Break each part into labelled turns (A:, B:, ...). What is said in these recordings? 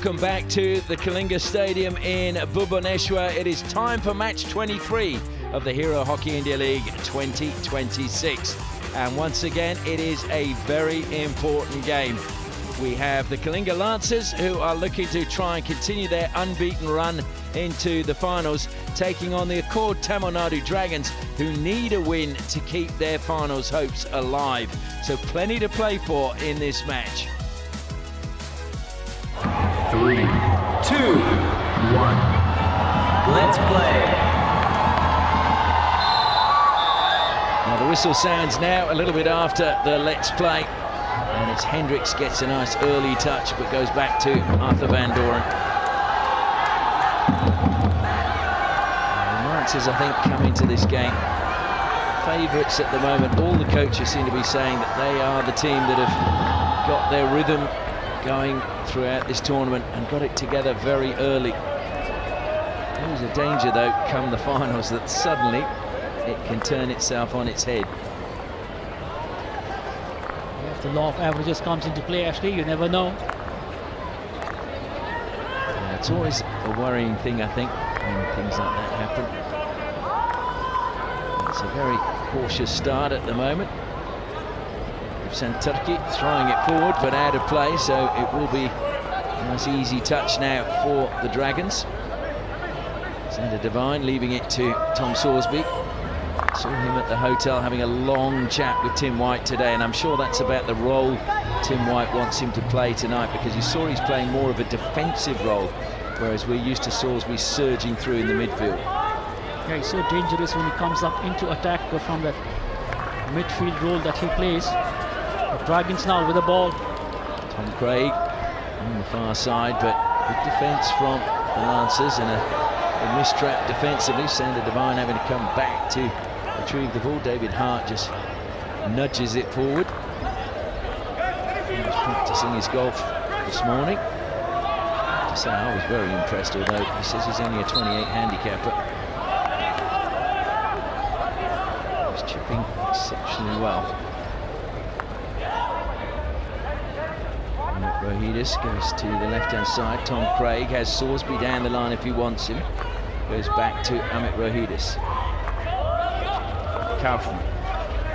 A: Welcome back to the Kalinga Stadium in Bhubaneswar. It is time for match 23 of the Hero Hockey India League 2026. And once again, it is a very important game. We have the Kalinga Lancers, who are looking to try and continue their unbeaten run into the finals, taking on the Accord Tamil Nadu Dragons, who need a win to keep their finals hopes alive. So plenty to play for in this match.
B: 3, 2, 1. Let's play.
A: Now the whistle sounds now a little bit after the let's play. And it's Hendricks gets a nice early touch, but goes back to Arthur Van Doren. The Lancers, I think, come into this game favourites at the moment. All the coaches seem to be saying that they are the team that have got their rhythm going throughout this tournament and got it together very early. There's a danger, though, come the finals, that suddenly it can turn itself on its head.
C: If the law of averages comes into play, actually, you never know.
A: Yeah, it's always a worrying thing, I think, when things like that happen. It's a very cautious start at the moment. Turkey throwing it forward, but out of play, so it will be a nice easy touch now for the Dragons. Sander Devine leaving it to Tom Sorsby. Saw him at the hotel having a long chat with Tim White today, and I'm sure that's about the role Tim White wants him to play tonight, because you saw he's playing more of a defensive role, whereas we're used to Sorsby surging through in the midfield.
C: Yeah, he's so dangerous when he comes up into attack from that midfield role that he plays. The Dragons now with the ball.
A: Tom Craig on the far side, but good defence from the Lancers, and a mistrap defensively. Sander Devine having to come back to retrieve the ball. David Hart just nudges it forward. He was practicing his golf this morning. I have to say, I was very impressed, although he says he's only a 28 handicapper. He's chipping exceptionally well. Rohidis goes to the left-hand side. Tom Craig has Sorsby down the line if he wants him. Goes back to Amit Rohidis. Kaufman.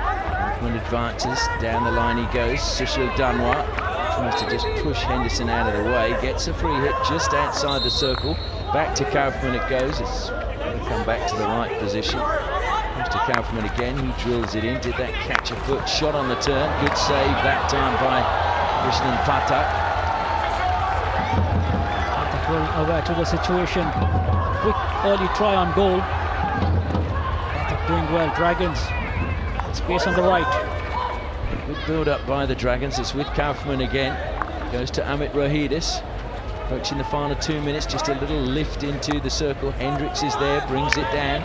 A: Kaufman advances. Down the line he goes. Sushil Danwar tries to just push Henderson out of the way. Gets a free hit just outside the circle. Back to Kaufman it goes. It's going to come back to the right position. Comes to Kaufman again. He drills it in. Did that catch a foot? Shot on the turn. Good save that time by Krishnan Pathak.
C: Well aware to the situation. Quick early try on goal. Pathak doing well. Dragons. Space on the right.
A: Good build up by the Dragons. It's with Kaufman again. Goes to Amit Rohidis. Approaching the final 2 minutes. Just a little lift into the circle. Hendricks is there. Brings it down.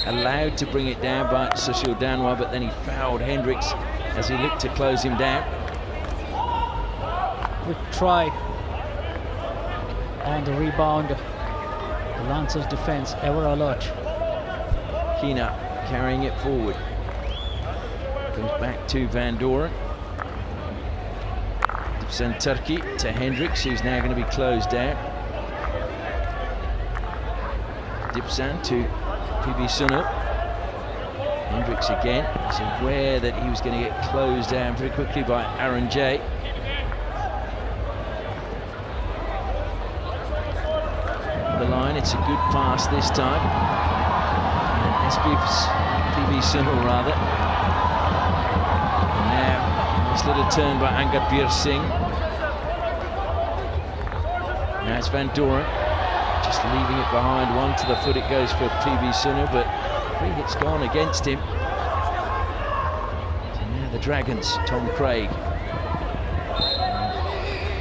A: Allowed to bring it down by Sushil Danwar, but then he fouled Hendricks as he looked to close him down.
C: Quick try on the rebound. The Lancers defense ever alert.
A: Keena carrying it forward. Goes back to Van Doren. Dipsan Turkey to Hendricks, who's now going to be closed down. Dipsan to PB Sunil. Hendricks again. He's aware that he was going to get closed down pretty quickly by Aaron J. The line, it's a good pass this time. And PB Sunil rather. And now, nice little turn by Angad Singh. Now it's Van Doren. Just leaving it behind. One to the foot it goes for PB Sunil, but free hit's gone against him. So now the Dragons, Tom Craig.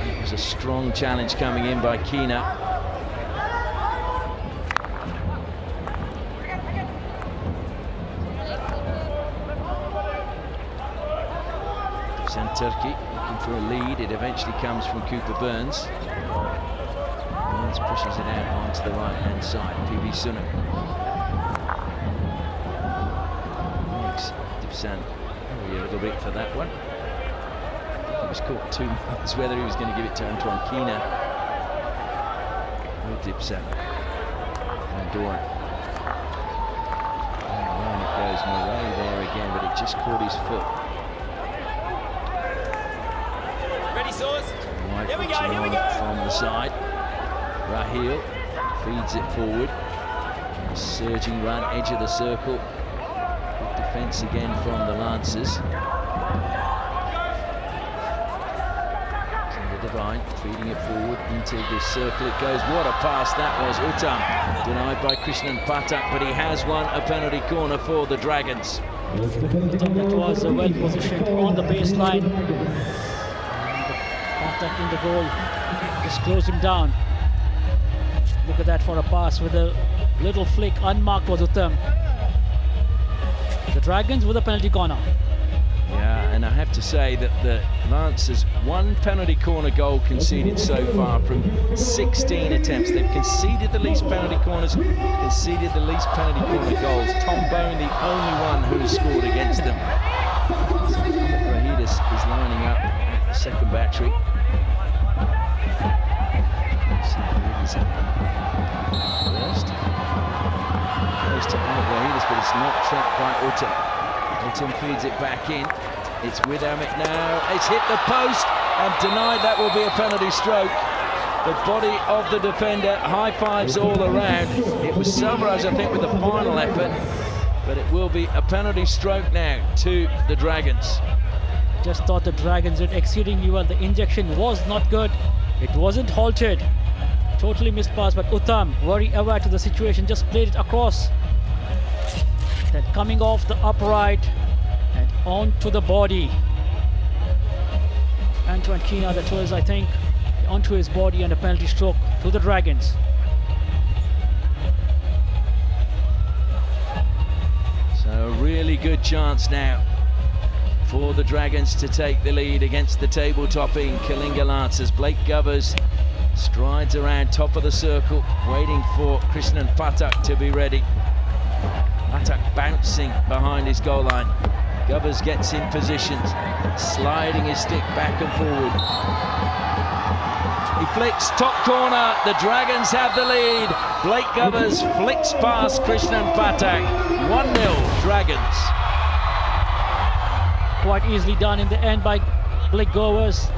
A: It was a strong challenge coming in by Keena. Turkey looking for a lead. It eventually comes from Cooper Burns. Burns pushes it out onto the right-hand side. PB Sunil makes Dipsan hurry a little bit for that one. He was caught 2 months whether he was going to give it to Antoine Keena Dipsa. And Doran. And it goes Murray there again, but it just caught his foot.
D: Ready, Saws?
A: Here we go. From the side. Raheel feeds it forward. A surging run, edge of the circle. Good defence again from the Lancers. Divine feeding it forward into the circle. It goes. What a pass that was. Uttam denied by Krishnan Patak, but he has won a penalty corner for the Dragons.
C: That was well positioned on the baseline. Patak in the goal just closed him down. Look at that for a pass with a little flick. Unmarked was Uttam. The Dragons with a penalty corner.
A: Yeah, and I have to say that the Lancers, one penalty corner goal conceded so far from 16 attempts. They've conceded the least penalty corners, conceded the least penalty corner goals. Tom Bone, the only one who has scored against them. So Rahidis is lining up at the second battery. First. Goes to Rahidis, but it's not trapped by Uttam. Uttam feeds it back in. It's with Amit now. It's hit the post and denied. That will be a penalty stroke. The body of the defender. High fives all around. It was Selvaraj, I think, with the final effort, but it will be a penalty stroke now to the Dragons.
C: Just thought the Dragons did exceedingly well. The injection was not good. It wasn't halted. Totally missed pass, but Uttam, very aware to the situation, just played it across. Then coming off the upright and onto the body. Antoine Kina, that was, I think, onto his body, and a penalty stroke to the Dragons.
A: So a really good chance now for the Dragons to take the lead against the table-topping Kalinga Lancers. Blake Govers strides around top of the circle, waiting for Krishnan Patak to be ready. Patak bouncing behind his goal line. Govers gets in positions, sliding his stick back and forward. He flicks, top corner, the Dragons have the lead. Blake Govers flicks past Krishnan Patak. 1-0 Dragons.
C: Quite easily done in the end by Blake Govers.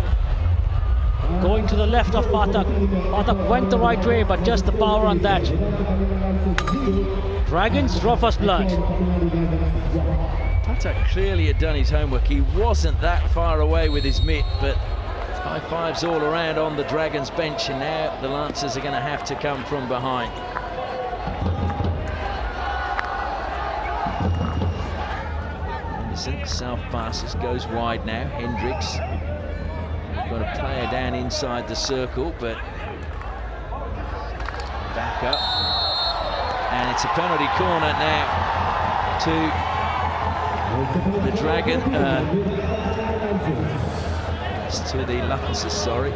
C: Going to the left of Patak. Patak went the right way, but just the power on that. Dragons draw first blood.
A: Patak clearly had done his homework. He wasn't that far away with his mitt, but high fives all around on the Dragons bench, and now the Lancers are going to have to come from behind. Innocent self passes, goes wide now. Hendricks. Got a player down inside the circle, but back up, and it's a penalty corner now to the Dragon. To the Lancers, sorry.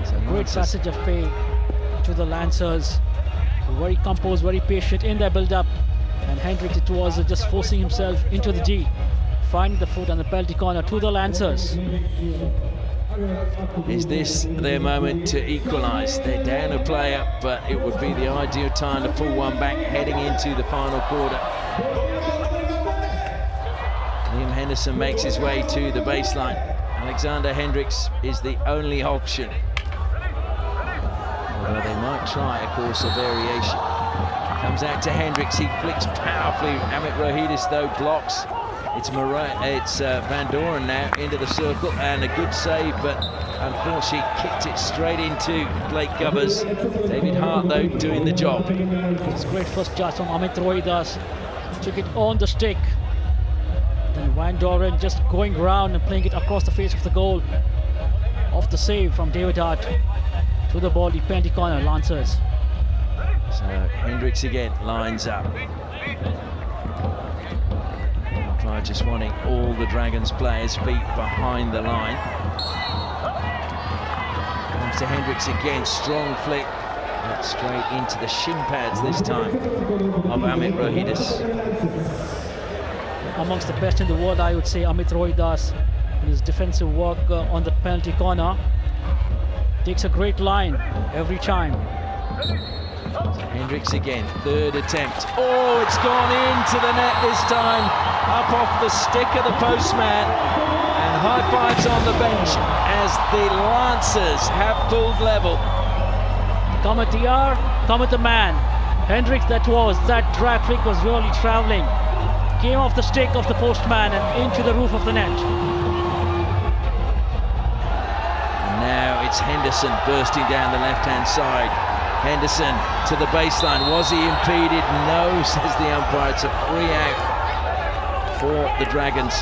A: So
C: great passage of play to the Lancers. Very composed, very patient in their build-up, and Hendricks, it was just forcing himself into the D, finding the foot and the penalty corner to the Lancers.
A: Is this their moment to equalise? They're down a player, but it would be the ideal time to pull one back heading into the final quarter. Liam Henderson makes his way to the baseline. Alexander Hendricks is the only option. Although they might try a course of variation. Comes out to Hendricks, he flicks powerfully. Amit Rohidis though blocks. It's Van Doren now into the circle, and a good save, but unfortunately kicked it straight into Blake Govers. David Hart though doing the job.
C: It's great first charge from Amit Rohidas. Took it on the stick. Then Van Doren just going round and playing it across the face of the goal. Off the save from David Hart to the body, penalty corner, Lancers.
A: So Hendricks again lines up. Just wanting all the Dragons players' feet behind the line. Comes to Hendricks again, strong flick. That's straight into the shin pads this time of Amit Rohidis.
C: Amongst the best in the world, I would say, Amit Rohidas, in his defensive work on the penalty corner. Takes a great line every time.
A: Hendricks again, third attempt. Oh, it's gone into the net this time, up off the stick of the postman. And high fives on the bench as the Lancers have pulled level.
C: Come at the hour, come at the man. Hendricks, that drag trick was really travelling. Came off the stick of the postman and into the roof of the net.
A: And now it's Henderson bursting down the left-hand side. Henderson to the baseline. Was he impeded? No, says the umpire. It's a free out for the Dragons.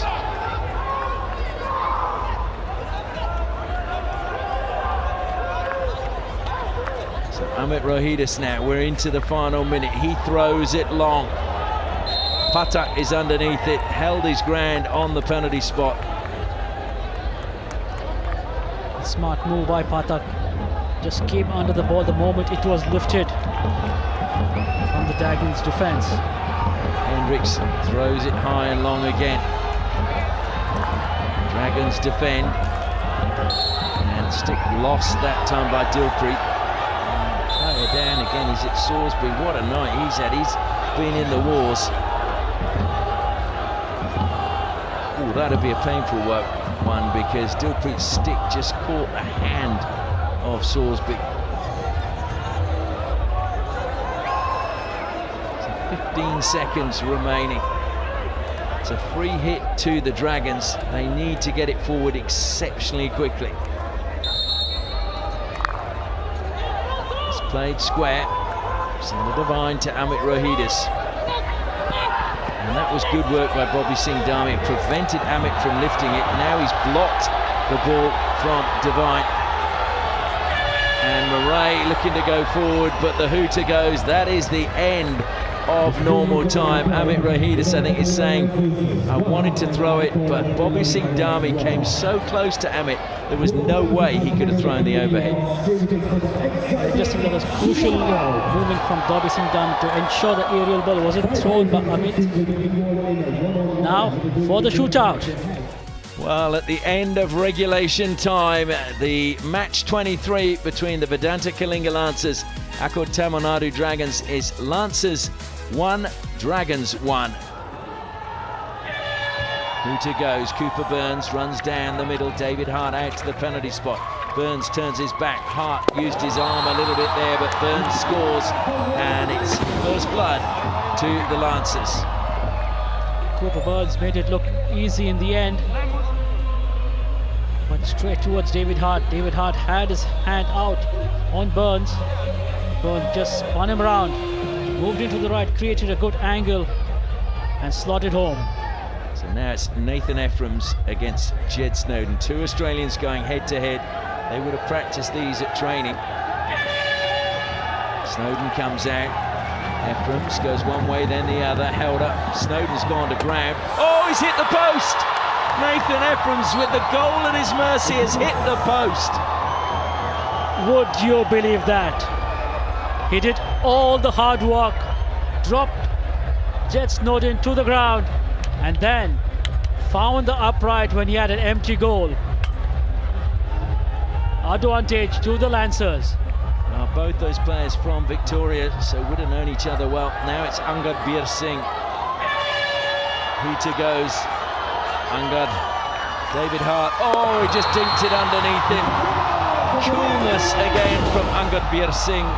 A: So Amit Rohidis now, we're into the final minute. He throws it long. Patak is underneath it, held his ground on the penalty spot.
C: Smart move by Patak. Just came under the ball the moment it was lifted from the Dragons' defence.
A: Hendricks throws it high and long again. Dragons defend. And stick lost that time by Dilpreet. Play it down again. He's at Salisbury. What a night he's had. He's been in the wars. Oh, that'd be a painful one because Dilpreet's stick just caught the hand of Salisbury. So 15 seconds remaining. It's a free hit to the Dragons. They need to get it forward exceptionally quickly. It's played square. Centre Divine to Amit Rohidis. And that was good work by Bobby Singh Dhami. It prevented Amit from lifting it. Now he's blocked the ball from Divine. And Murray looking to go forward, but the hooter goes. That is the end of normal time. Amit Rohidis, I think, is saying, I wanted to throw it, but Bobby Singh Dhami came so close to Amit, there was no way he could have thrown the overhead.
C: I just think that was crucial movement from Bobby Singh Dhami to ensure the aerial ball wasn't thrown by Amit. Now for the shootout.
A: Well, at the end of regulation time, the match 23 between the Vedanta Kalinga Lancers, Akkad Tamil Nadu Dragons is Lancers 1, Dragons 1. Hooter goes, Cooper Burns runs down the middle, David Hart out to the penalty spot. Burns turns his back, Hart used his arm a little bit there, but Burns scores, and it's first blood to the Lancers.
C: Cooper Burns made it look easy in the end. But straight towards David Hart. David Hart had his hand out on Burns. Burns just spun him around, moved into the right, created a good angle and slotted home.
A: So now it's Nathan Ephraim's against Jed Snowden. Two Australians going head to head. They would have practiced these at training. Snowden comes out. Ephraim's goes one way then the other, held up. Snowden's gone to ground. Oh, he's hit the post! Nathan Ephraim's with the goal at his mercy has hit the post.
C: Would you believe that? He did all the hard work, dropped Jed Snowden to the ground, and then found the upright when he had an empty goal. Advantage to the Lancers.
A: Now both those players from Victoria, so would have known each other well. Now it's Angad Bir Singh. Hooter goes. Angad, David Hart, oh, he just dinked it underneath him. Coolness again from Angad Bir Singh.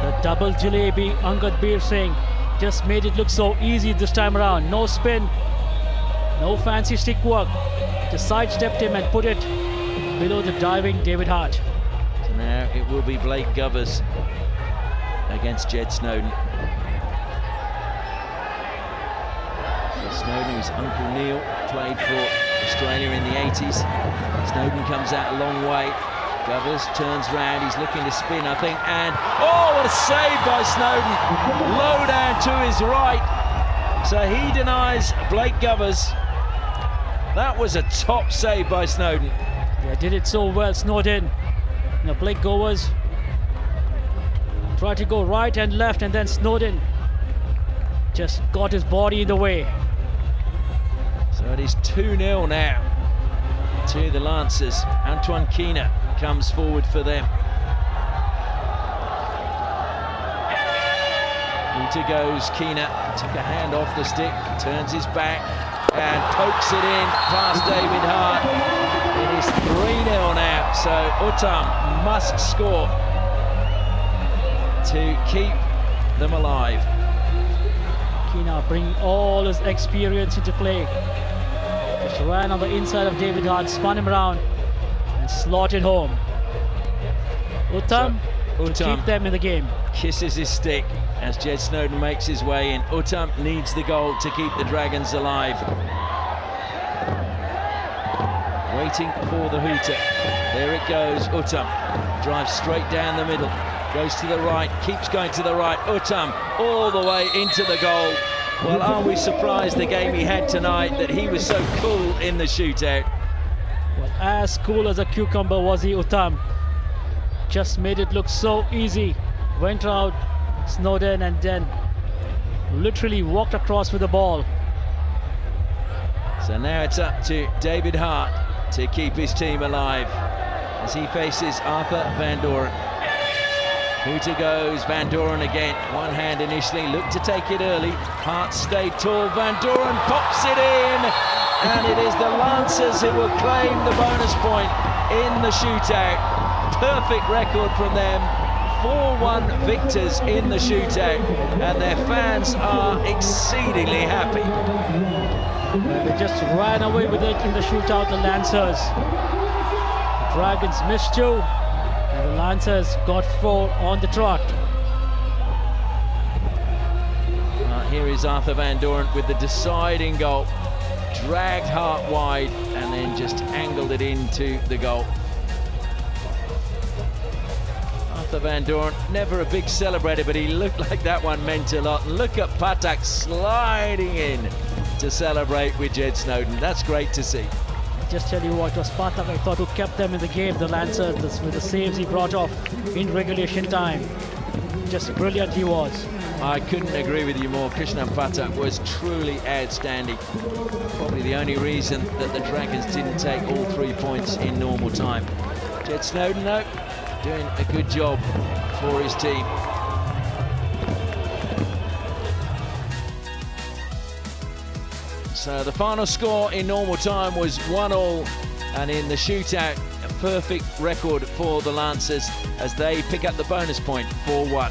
C: The double jalebi, Angad Bir Singh, just made it look so easy this time around. No spin, no fancy stick work. Just sidestepped him and put it below the diving David Hart.
A: So now it will be Blake Govers against Jed Snowden. Snowden, whose Uncle Neil played for Australia in the 80s. Snowden comes out a long way. Govers turns round, he's looking to spin, I think, and oh, what a save by Snowden! Low down to his right. So he denies Blake Govers. That was a top save by Snowden.
C: Yeah, did it so well, Snowden. You know, Blake Govers tried to go right and left, and then Snowden just got his body in the way.
A: So it is 2-0 now to the Lancers. Antoine Keener comes forward for them. Hooter goes, Keena took a hand off the stick, turns his back and pokes it in past David Hart. It is 3-0 now, so Uttam must score to keep them alive.
C: Keena bringing all his experience into play. Just ran on the inside of David Hart, spun him around and slotted home. Uttam to keep them in the game.
A: Kisses his stick as Jed Snowden makes his way in. Uttam needs the goal to keep the Dragons alive. Waiting for the hooter. There it goes. Uttam drives straight down the middle. Goes to the right, keeps going to the right. Uttam all the way into the goal. Well, are we surprised the game he had tonight that he was so cool in the shootout?
C: Well, as cool as a cucumber was he, Uttam. Just made it look so easy. Went out Snowden and then literally walked across with the ball.
A: So now it's up to David Hart to keep his team alive as he faces Arthur Van Doren. Hooter goes, Van Doren again. One hand initially, looked to take it early. Hart stayed tall, Van Doren pops it in, and it is the Lancers who will claim the bonus point in the shootout. Perfect record from them. 4-1 victors in the shootout, and their fans are exceedingly happy.
C: They just ran away with it in the shootout, the Lancers. The Dragons missed 2, and the Lancers got 4 on the trot.
A: Here is Arthur Van Doren with the deciding goal. Dragged Hart wide and then just angled it into the goal. Arthur Van Doren, never a big celebrator, but he looked like that one meant a lot. And look at Patak sliding in to celebrate with Jed Snowden. That's great to see.
C: Just tell you what, it was Patak, I thought, who kept them in the game, the Lancers, with the saves he brought off in regulation time. Just brilliant he was.
A: I couldn't agree with you more. Krishnan Patak was truly outstanding. Probably the only reason that the Dragons didn't take all 3 points in normal time. Jed Snowden, though, doing a good job for his team. So the final score in normal time was 1-1, and in the shootout, a perfect record for the Lancers as they pick up the bonus point 4-1.